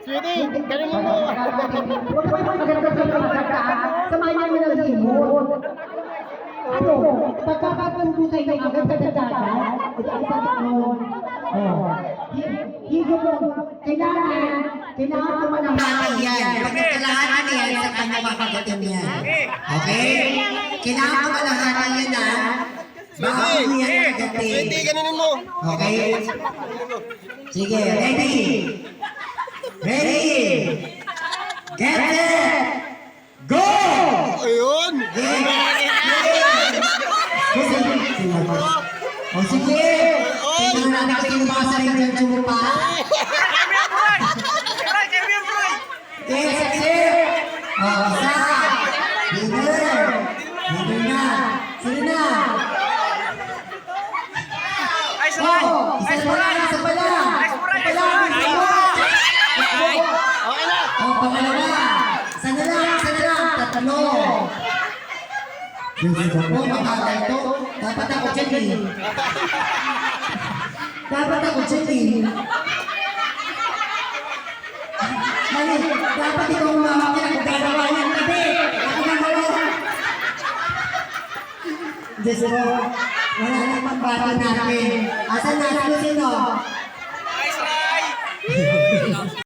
Sweetie, galing mo. Huwag ka magaganda sa mga kata. Samayan mo ng limon. Ano? Pagkakatubo sa inyo agad sa dadagan, ay ang tatakon. Higit mo. Kailangan ko manamahal yan. Pagkakalahan yan sa kanya makagatin yan. Okay? Kailangan ko malahanan yan na. Baka mo yan agatin. Sweetie, ganinin mo. Okay? Sige, ready? Ready? Get it! Go! Ayun. O sige! Tingnan natin kasi yung mga sarili dyan sumupa. Okay, sige! O, isa! Leader! Leader na! Sige na! O, isa pa lang! Isa pa lang! Isa pa lang! Okay na. O, pangalawa! Isa na lang! Isa na lang! Tatlo! Diyos ko, makakay to. Dapat ako dyan eh. Dapat ako dyan eh. Mali, dapat ikaw umamakit ang gagawa niyan. Hindi, ako gagawa. Diyos ko, wala nang pambato natin. Asan na? Sino?